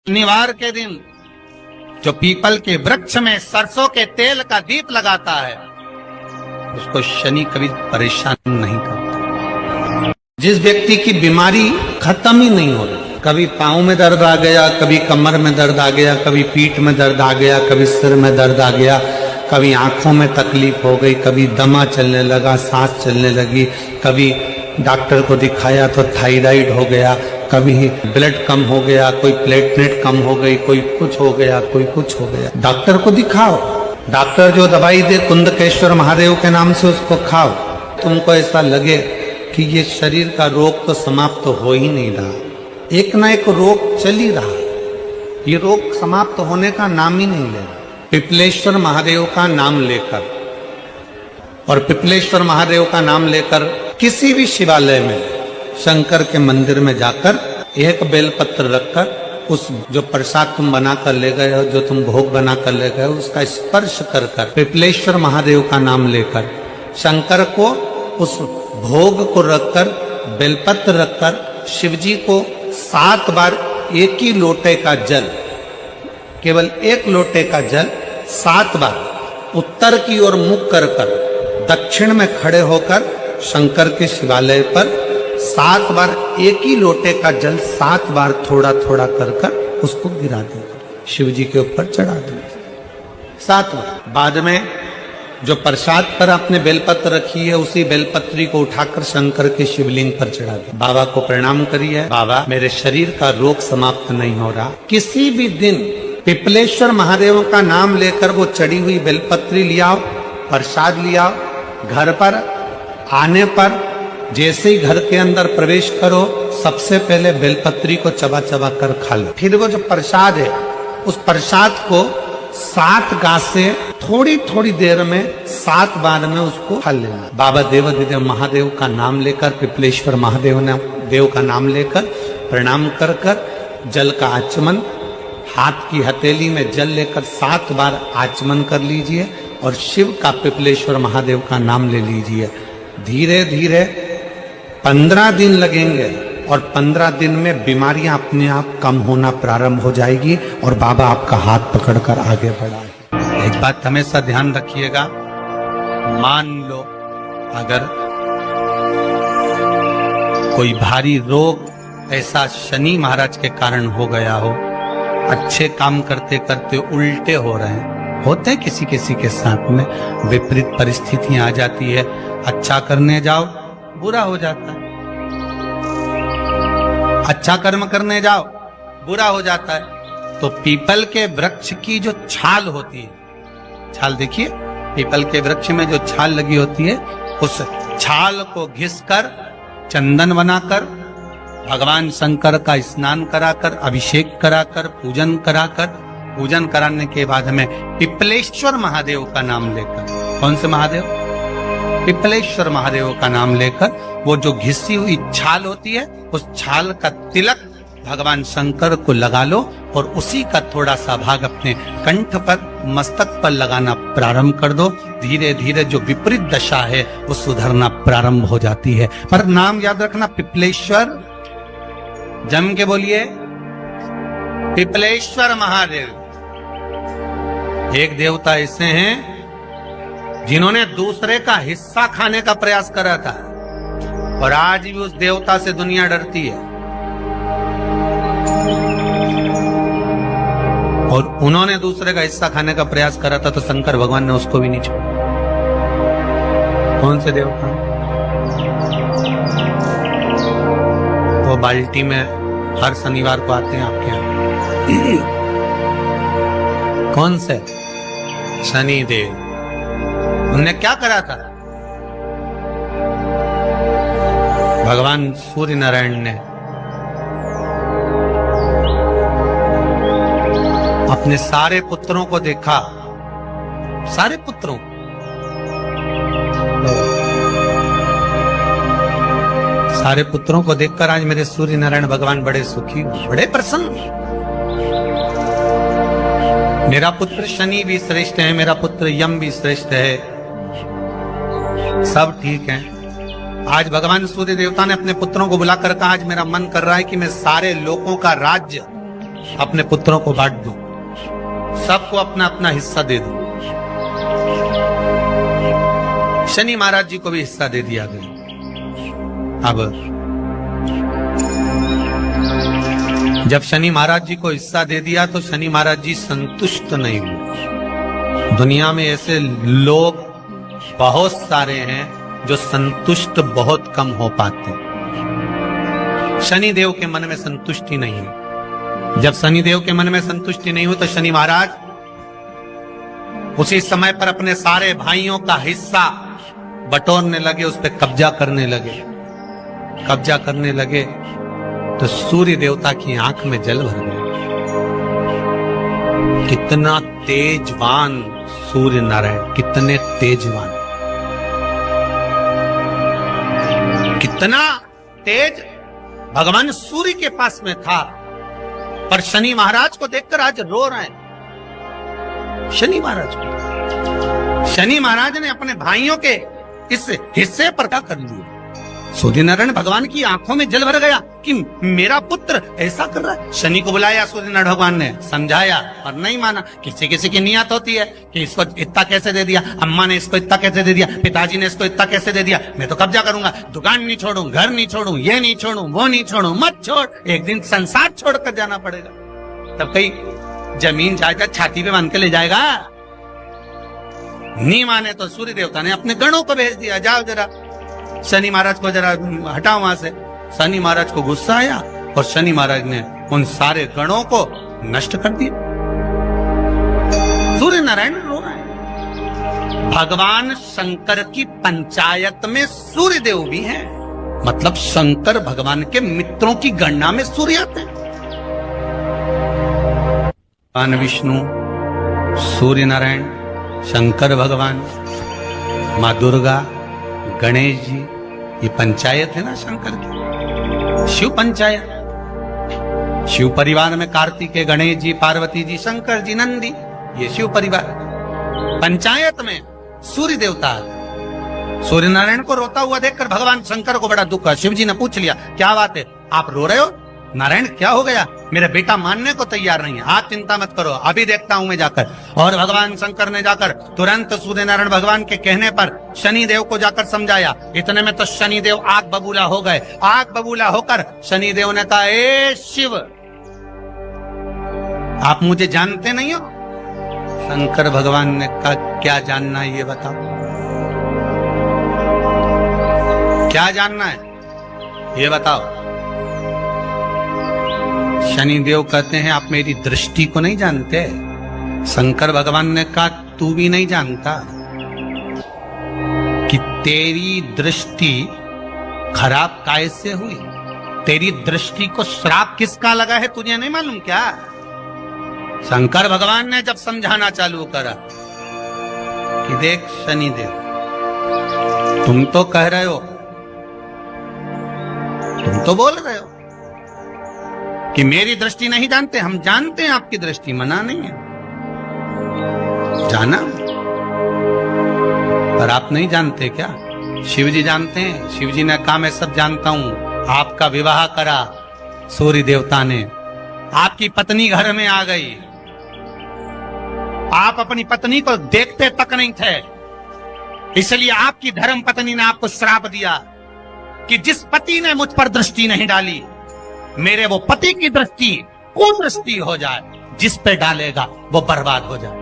शनिवार के दिन जो पीपल के वृक्ष में सरसों के तेल का दीप लगाता है उसको शनि कभी परेशान नहीं करता। जिस व्यक्ति की बीमारी खत्म ही नहीं हो रही, कभी पांव में दर्द आ गया, कभी कमर में दर्द आ गया, कभी पीठ में दर्द आ गया, कभी सिर में दर्द आ गया, कभी आंखों में तकलीफ हो गई, कभी दमा चलने लगा, सांस चलने लगी, कभी डॉक्टर को दिखाया तो थायराइड हो गया, कभी ब्लड कम हो गया, कोई प्लेटलेट कम हो गई, कोई कुछ हो गया, कोई कुछ हो गया। डॉक्टर को दिखाओ, डॉक्टर जो दवाई दे कुंदकेश्वर महादेव के नाम से उसको खाओ। तुमको ऐसा लगे कि ये शरीर का रोग तो समाप्त हो ही नहीं रहा, एक ना एक रोग चल ही रहा, ये रोग समाप्त होने का नाम ही नहीं ले रहा। पिपलेश्वर महादेव का नाम लेकर और पिपलेश्वर महादेव का नाम लेकर किसी भी शिवालय में, शंकर के मंदिर में जाकर एक बेलपत्र रखकर उस जो प्रसाद तुम बना कर ले गए हो, जो तुम भोग बना कर ले गए हो, उसका स्पर्श कर कर पिपलेश्वर महादेव का नाम लेकर शंकर को उस भोग को रखकर, बेलपत्र रखकर शिव जी को 7 बार एक ही लोटे का जल, केवल एक लोटे का जल 7 बार उत्तर की ओर मुख कर कर दक्षिण में खड़े होकर शंकर के शिवालय पर 7 बार एक ही लोटे का जल 7 बार थोड़ा थोड़ा कर कर उसको गिरा देगा, शिव जी के ऊपर चढ़ा देगा 7 बार। बाद में जो प्रसाद पर आपने बेलपत्र रखी है उसी बेलपत्री को उठाकर शंकर के शिवलिंग पर चढ़ा दे। बाबा को प्रणाम करिए, बाबा मेरे शरीर का रोग समाप्त नहीं हो रहा। किसी भी दिन पिपलेश्वर महादेव का नाम लेकर वो चढ़ी हुई बेलपत्री लियाओ, प्रसाद लियाओ, घर पर आने पर जैसे ही घर के अंदर प्रवेश करो सबसे पहले बेलपत्री को चबा चबा कर खा लो। फिर वो जो प्रसाद है उस प्रसाद को 7 गांठ से थोड़ी थोड़ी देर में 7 बार में उसको खा लेना। बाबा देवाधिदेव महादेव का नाम लेकर, पिपलेश्वर महादेव का नाम लेकर प्रणाम कर कर जल का आचमन, हाथ की हथेली में जल लेकर 7 बार आचमन कर लीजिए और शिव का, पिपलेश्वर महादेव का नाम ले लीजिए। धीरे धीरे 15 दिन लगेंगे और 15 दिन में बीमारियां अपने आप कम होना प्रारंभ हो जाएगी और बाबा आपका हाथ पकड़कर आगे बढ़ाएंगे। एक बात हमेशा ध्यान रखिएगा, मान लो अगर कोई भारी रोग ऐसा शनि महाराज के कारण हो गया हो, अच्छे काम करते करते उल्टे हो रहे हैं, होते हैं किसी किसी के साथ में, विपरीत परिस्थितियां आ जाती है, अच्छा करने जाओ बुरा हो जाता है, अच्छा कर्म करने जाओ बुरा हो जाता है। तो पीपल के वृक्ष की जो छाल होती है, छाल देखिए, पीपल के वृक्ष में जो छाल लगी होती है उस छाल को घिसकर चंदन बनाकर भगवान शंकर का स्नान कराकर, अभिषेक कराकर, पूजन कराकर, पूजन कराने के बाद हमें पिपलेश्वर महादेव का नाम लेकर, कौन से महादेव? पिपलेश्वर महादेव का नाम लेकर वो जो घिसी हुई छाल होती है उस छाल का तिलक भगवान शंकर को लगा लो और उसी का थोड़ा सा भाग अपने कंठ पर, मस्तक पर लगाना प्रारंभ कर दो। धीरे धीरे जो विपरीत दशा है वो सुधरना प्रारंभ हो जाती है। पर नाम याद रखना, पिपलेश्वर, जम के बोलिए पिपलेश्वर महादेव। एक देवता ऐसे हैं जिन्होंने दूसरे का हिस्सा खाने का प्रयास करा था और आज भी उस देवता से दुनिया डरती है। और उन्होंने दूसरे का हिस्सा खाने का प्रयास करा था तो शंकर भगवान ने उसको भी नहीं छोड़ा। कौन से देवता? वो बाल्टी में हर शनिवार को आते हैं आपके यहाँ। कौन से? शनि देव। उन्होंने क्या करा था? भगवान सूर्य नारायण ने अपने सारे पुत्रों को देखा, सारे पुत्रों, सारे पुत्रों को देखकर आज मेरे सूर्य नारायण भगवान बड़े सुखी, बड़े प्रसन्न। मेरा पुत्र शनि भी श्रेष्ठ है, मेरा पुत्र यम भी श्रेष्ठ है, सब ठीक है। आज भगवान सूर्य देवता ने अपने पुत्रों को बुलाकर कहा, आज मेरा मन कर रहा है कि मैं सारे लोगों का राज्य अपने पुत्रों को बांट दो, सबको अपना अपना हिस्सा दे दो। शनि महाराज जी को भी हिस्सा दे दिया गया। अब जब शनि महाराज जी को हिस्सा दे दिया तो शनि महाराज जी संतुष्ट नहीं हुए। दुनिया में ऐसे लोग बहुत सारे हैं जो संतुष्ट बहुत कम हो पाते हैं। शनि देव के मन में संतुष्टि नहीं है। जब शनि देव के मन में संतुष्टि नहीं हुई तो शनि महाराज उसी समय पर अपने सारे भाइयों का हिस्सा बटोरने लगे, उस पर कब्जा करने लगे। कब्जा करने लगे तो सूर्य देवता की आंख में जल भर गया। कितना तेजवान सूर्य नारायण, कितने तेजवान, कितना तेज भगवान सूर्य के पास में था। पर शनि महाराज को देखकर आज रो रहे हैं। शनि महाराज को, शनि महाराज ने अपने भाइयों के इस हिस्से पर क्या कर लिया। सूर्य नारायण भगवान की आंखों में जल भर गया कि मेरा पुत्र ऐसा कर रहा है। शनि को बुलाया सूर्य नारायण भगवान ने, समझाया और नहीं माना। किसी किसी की नियत होती है कि इसको इतना कैसे दे दिया, अम्मा ने इसको इतना कैसे दे दिया, पिताजी ने इसको इतना कैसे दे दिया, मैं तो कब्जा करूंगा, दुकान नहीं छोड़ू, घर नहीं छोड़ू, ये नहीं छोड़ू, वो नहीं छोड़ू। मत छोड़, एक दिन संसार छोड़कर जाना पड़ेगा। तब कहीं जमीन जायदाद छाती पे बांध के ले जाएगा। नहीं माने तो सूर्य देवता ने अपने गणों को भेज दिया, जाओ जरा शनि महाराज को जरा हटाओ वहां से। शनि महाराज को गुस्सा आया और शनि महाराज ने उन सारे गणों को नष्ट कर दिया। सूर्य नारायण रो रहे हैं। भगवान शंकर की पंचायत में सूर्य देव भी हैं, मतलब शंकर भगवान के मित्रों की गणना में सूर्य आते हैं। भगवान विष्णु, सूर्य नारायण, शंकर भगवान, माँ दुर्गा, गणेश जी, ये पंचायत है ना शंकर की, शिव पंचायत। शिव परिवार में कार्तिकेय, गणेश जी, पार्वती जी, शंकर जी, नंदी, ये शिव परिवार। पंचायत में सूर्य देवता। सूर्य नारायण को रोता हुआ देखकर भगवान शंकर को बड़ा दुख हुआ। शिव जी ने पूछ लिया, क्या बात है, आप रो रहे हो? नारायण क्या हो गया? मेरा बेटा मानने को तैयार नहीं है। आप चिंता मत करो, अभी देखता हूं मैं जाकर। और भगवान शंकर ने जाकर तुरंत सूर्य नारायण भगवान के कहने पर शनि देव को जाकर समझाया। इतने में तो शनि देव आग बबूला हो गए। आग बबूला होकर शनि देव ने कहा, ए शिव, आप मुझे जानते नहीं हो? शंकर भगवान ने कहा, क्या जानना है ये बताओ, क्या जानना है ये बताओ। शनि देव कहते हैं, आप मेरी दृष्टि को नहीं जानते। शंकर भगवान ने कहा, तू भी नहीं जानता कि तेरी दृष्टि खराब कैसे हुई। तेरी दृष्टि को श्राप किसका लगा है तुझे नहीं मालूम क्या? शंकर भगवान ने जब समझाना चालू करा कि देख शनि देव, तुम तो कह रहे हो, तुम तो बोल रहे हो कि मेरी दृष्टि नहीं जानते। हम जानते हैं आपकी दृष्टि, मना नहीं है, जाना, पर आप नहीं जानते क्या? शिव जी जानते हैं। शिव जी ने कहा, मैं सब जानता हूं। आपका विवाह करा सूर्य देवता ने, आपकी पत्नी घर में आ गई, आप अपनी पत्नी को देखते तक नहीं थे, इसलिए आपकी धर्म पत्नी ने आपको श्राप दिया कि जिस पति ने मुझ पर दृष्टि नहीं डाली, मेरे वो पति की दृष्टि कुदृष्टि हो जाए, जिस पे डालेगा वो बर्बाद हो जाए।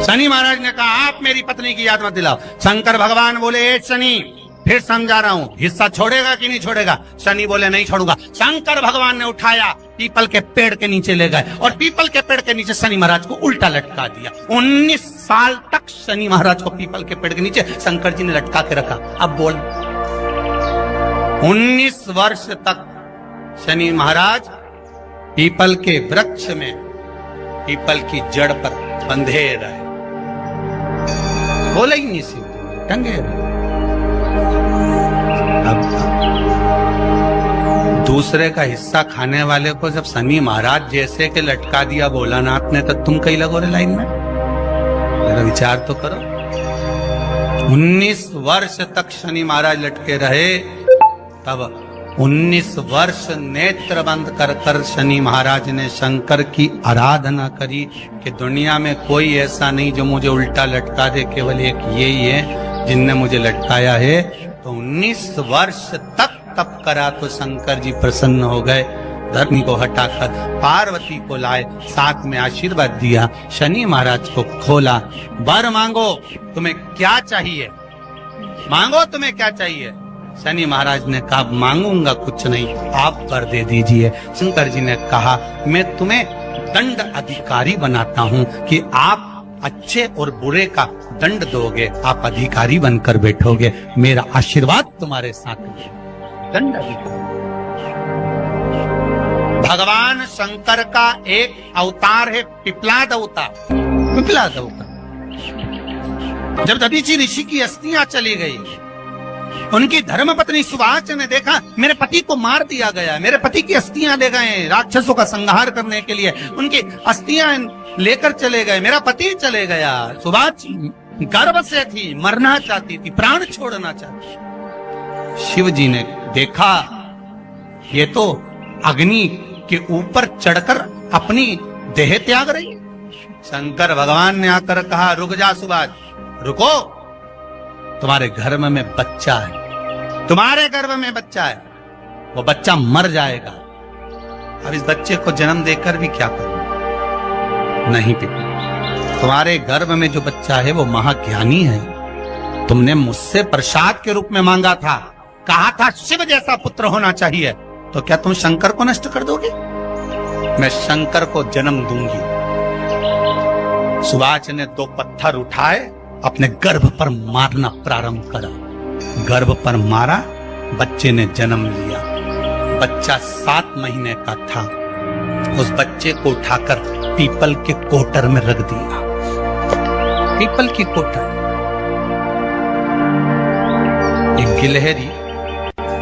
शनि महाराज ने कहा, आप मेरी पत्नी की याद मत दिलाओ। शंकर भगवान बोले, ए शनि, फिर समझा रहा हूं, हिस्सा छोड़ेगा कि नहीं छोड़ेगा? शनि बोले, नहीं छोड़ूंगा। शंकर भगवान ने उठाया, पीपल के पेड़ के नीचे ले गए और पीपल के पेड़ के नीचे शनि महाराज को उल्टा लटका दिया। 19 साल तक शनि महाराज को पीपल के पेड़ के नीचे शंकर जी ने लटका के रखा। अब बोल, 19 वर्ष तक शनि महाराज पीपल के वृक्ष में, पीपल की जड़ पर बंधे रहे, बोले ही नहीं, सीधे टंगे रहे। अब दूसरे का हिस्सा खाने वाले को जब शनि महाराज जैसे के लटका दिया भोलानाथ ने, तो तुम कहीं लगो रे लाइन में? मेरा विचार तो करो। 19 वर्ष तक शनि महाराज लटके रहे, तब 19 वर्ष नेत्र बंद कर कर शनि महाराज ने शंकर की आराधना करी कि दुनिया में कोई ऐसा नहीं जो मुझे उल्टा लटका दे, केवल एक यही है जिनने मुझे लटकाया है। तो 19 वर्ष तक तप करा तो शंकर जी प्रसन्न हो गए। धरनी को हटाकर पार्वती को लाए, साथ में आशीर्वाद दिया, शनि महाराज को खोला। वर मांगो, तुम्हें क्या चाहिए, मांगो तुम्हें क्या चाहिए। शनि महाराज ने कहा मांगूंगा कुछ नहीं, आप कर दे दीजिए। शंकर जी ने कहा मैं तुम्हें दंड अधिकारी बनाता हूँ कि आप अच्छे और बुरे का दंड दोगे, आप अधिकारी बनकर बैठोगे, मेरा आशीर्वाद तुम्हारे साथ है। दंड अधिकारी। भगवान शंकर का एक अवतार है पिपलाद अवतार। पिपलाद अवतार। जब दधीचि ऋषि की अस्थियां चली गई, उनकी धर्मपत्नी सुभाष ने देखा मेरे पति को मार दिया गया, मेरे पति की अस्थियां ले गए राक्षसों का संहार करने के लिए, उनकी अस्थियां लेकर चले गए, मेरा पति चले गया। सुभाष गर्भ से थी, मरना चाहती थी, प्राण छोड़ना चाहती थी। शिव जी ने देखा ये तो अग्नि के ऊपर चढ़कर अपनी देह त्याग रही है। शंकर भगवान ने आकर कहा रुक जा सुभाष, रुको, तुम्हारे गर्भ में बच्चा है, तुम्हारे गर्भ में बच्चा है, वो बच्चा मर जाएगा। अब इस बच्चे को जन्म देकर भी क्या करूं? नहीं पिता, तुम्हारे गर्भ में जो बच्चा है वो महाज्ञानी है। तुमने मुझसे प्रसाद के रूप में मांगा था, कहा था शिव जैसा पुत्र होना चाहिए, तो क्या तुम शंकर को नष्ट कर दोगे? मैं शंकर को जन्म दूंगी। सुभाष ने 2 पत्थर उठाए, अपने गर्भ पर मारना प्रारंभ करा। गर्भ पर मारा, बच्चे ने जन्म लिया। बच्चा 7 महीने का था। उस बच्चे को उठाकर पीपल के कोटर में रख दिया। पीपल की कोटर। एक गिलहरी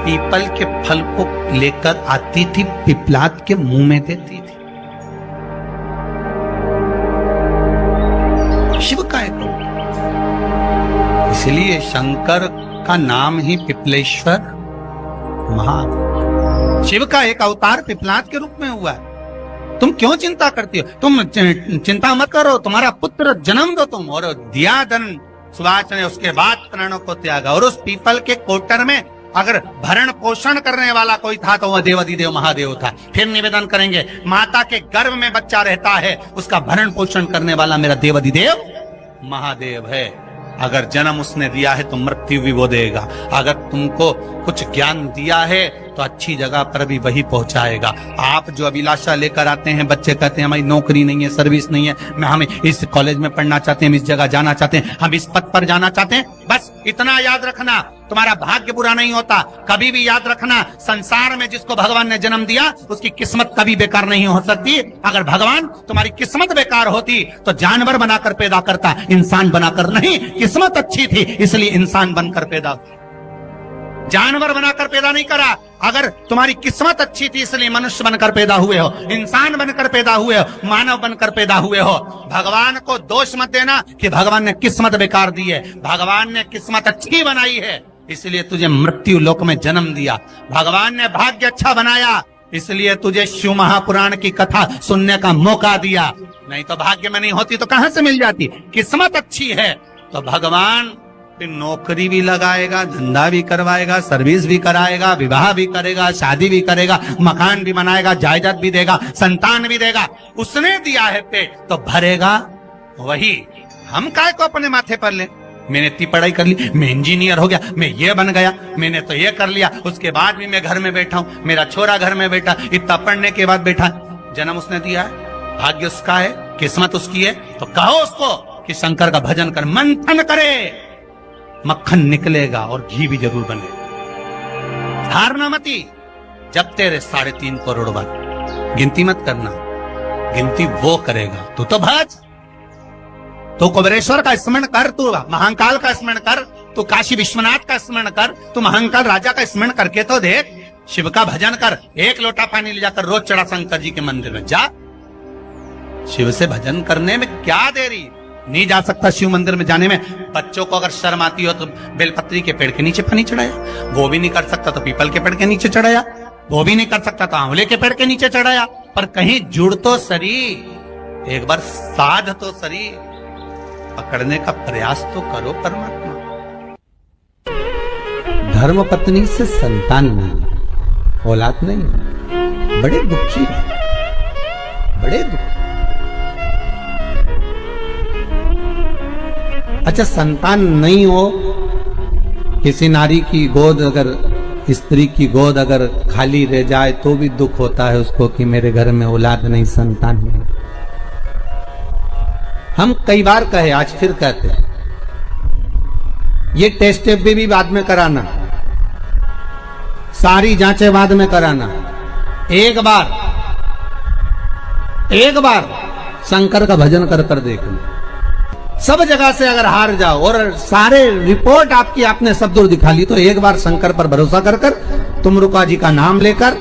पीपल के फल को लेकर आती थी, पिपलाद के मुंह में देती थी। शिव का एक, इसलिए शंकर का नाम ही पिपलेश्वर महा। शिव का एक अवतार पिपलाद के रूप में हुआ है। तुम क्यों चिंता करती हो? तुम चिंता मत करो, तुम्हारा पुत्र जन्म दो तुम। और दिया धन सुभाष ने, उसके बाद प्राणों को त्यागा। और उस पीपल के कोटर में अगर भरण पोषण करने वाला कोई था तो वह देवाधिदेव महादेव था। फिर निवेदन करेंगे, माता के गर्भ में बच्चा रहता है, उसका भरण पोषण करने वाला मेरा देवाधिदेव महादेव है। अगर जन्म उसने दिया है तो मृत्यु भी वो देगा। अगर तुमको कुछ ज्ञान दिया है तो अच्छी जगह पर भी वही पहुंचाएगा। आप जो अभिलाषा लेकर आते हैं, बच्चे कहते हैं हमारी नौकरी नहीं है, सर्विस नहीं है, हम इस कॉलेज में पढ़ना चाहते हैं, हम इस जगह जाना चाहते हैं, हम इस पद पर जाना चाहते हैं, बस इतना याद रखना, तुम्हारा भाग्य बुरा नहीं होता। कभी भी याद रखना, संसार में जिसको भगवान ने जन्म दिया उसकी किस्मत कभी बेकार नहीं हो सकती। अगर भगवान तुम्हारी किस्मत बेकार होती तो जानवर बनाकर पैदा करता, इंसान बनाकर नहीं। किस्मत अच्छी थी इसलिए इंसान बनकर पैदा, जानवर बनाकर पैदा नहीं करा। अगर तुम्हारी किस्मत अच्छी थी इसलिए मनुष्य बनकर पैदा हुए हो, इंसान बनकर पैदा हुए हो, मानव बनकर पैदा हुए हो। भगवान को दोष मत देना कि भगवान ने किस्मत बेकार दी है। भगवान ने किस्मत अच्छी बनाई है इसलिए तुझे मृत्यु लोक में जन्म दिया। भगवान ने भाग्य अच्छा बनाया इसलिए तुझे शिव महापुराण की कथा सुनने का मौका दिया। नहीं तो भाग्य में नहीं होती तो कहां से मिल जाती। किस्मत अच्छी है तो भगवान नौकरी भी लगाएगा, धंधा भी करवाएगा, सर्विस भी कराएगा, विवाह भी करेगा, शादी भी करेगा, मकान भी बनाएगा, जायदाद भी देगा, संतान भी देगा। उसने दिया है पेट तो भरेगा वही। हम काय को अपने माथे पर ले। मैंने इतनी पढ़ाई कर ली, मैं इंजीनियर हो गया, मैं ये बन गया, मैंने तो ये कर लिया, उसके बाद भी मैं घर में बैठा हूं, मेरा छोरा घर में बैठा, इतना पढ़ने के बाद बैठा। जन्म उसने दिया है, भाग्य उसका है, किस्मत उसकी है, तो कहो उसको कि शंकर का भजन कर, मंथन करे, मक्खन निकलेगा और घी भी जरूर बनेगा। हारना मती। जब तेरे 3.5 करोड़ बात, गिनती मत करना, गिनती वो करेगा। तू तो भज, तू कुबेरेश्वर का स्मरण कर, तू महाकाल का स्मरण कर, तू काशी विश्वनाथ का स्मरण कर, तू महाकाल राजा का स्मरण करके तो देख। शिव का भजन कर, 1 लोटा पानी ले जाकर रोज चढ़ा शंकर जी के मंदिर में जा। शिव से भजन करने में क्या देरी, नहीं जा सकता शिव मंदिर में जाने में। बच्चों को अगर शर्म आती हो तो बेलपत्री के पेड़ के नीचे पानी चढ़ाया, वो भी नहीं कर सकता तो पीपल के पेड़ के नीचे चढ़ाया, वो भी नहीं कर सकता तो आंवले के पेड़ के नीचे चढ़ाया। पर कहीं जुड़ तो सरी, एक बार साध तो सरी, पकड़ने का प्रयास तो करो परमात्मा। धर्म पत्नी से संतान नहीं, औलाद नहीं, बड़े दुखी है, बड़े दुखी। अच्छा, संतान नहीं हो, किसी नारी की गोद अगर, स्त्री की गोद अगर खाली रह जाए तो भी दुख होता है उसको कि मेरे घर में औलाद नहीं, संतान नहीं। हम कई बार कहे, आज फिर कहते हैं, ये टेस्ट भी बाद में कराना, सारी जांचें बाद में कराना। एक बार शंकर का भजन कर कर देखना। सब जगह से अगर हार जाओ और सारे रिपोर्ट आपकी आपने सब दूर दिखा ली, तो एक बार शंकर पर भरोसा कर कर तुमरुका जी का नाम लेकर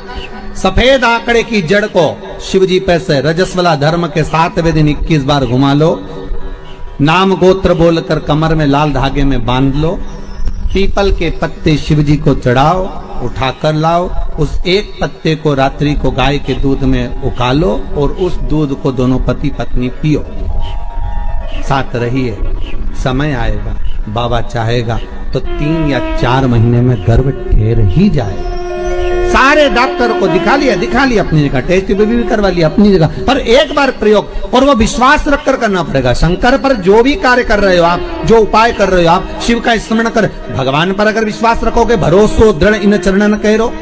सफेद आंकड़े की जड़ को शिव जी पे से रजस्वला धर्म के 7वें दिन 21 बार घुमा लो। नाम गोत्र बोलकर कमर में लाल धागे में बांध लो। पीपल के पत्ते शिव जी को चढ़ाओ, उठाकर लाओ। उस एक पत्ते को रात्रि को गाय के दूध में उकालो और उस दूध को दोनों पति पत्नी पियो। साथ रहिए, समय आएगा, बाबा चाहेगा तो 3 या 4 महीने में गर्भ ठहर ही जाएगा। सारे डॉक्टर को दिखा लिया अपनी जगह, टेस्ट भी करवा लिया अपनी जगह, पर एक बार प्रयोग, और वो विश्वास रखकर करना पड़ेगा। शंकर पर जो भी कार्य कर रहे हो आप, जो उपाय कर रहे हो आप, शिव का स्मरण कर, भगवान पर अगर विश्वास रखोगे, भरोसो दृढ़ इन चरणन कहो,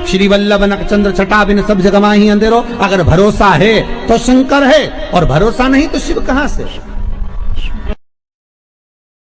श्री वल्लभ नखचंद्र छटा बिन सब जगह ही अंधेरो। अगर भरोसा है तो शंकर है, और भरोसा नहीं तो शिव कहां से।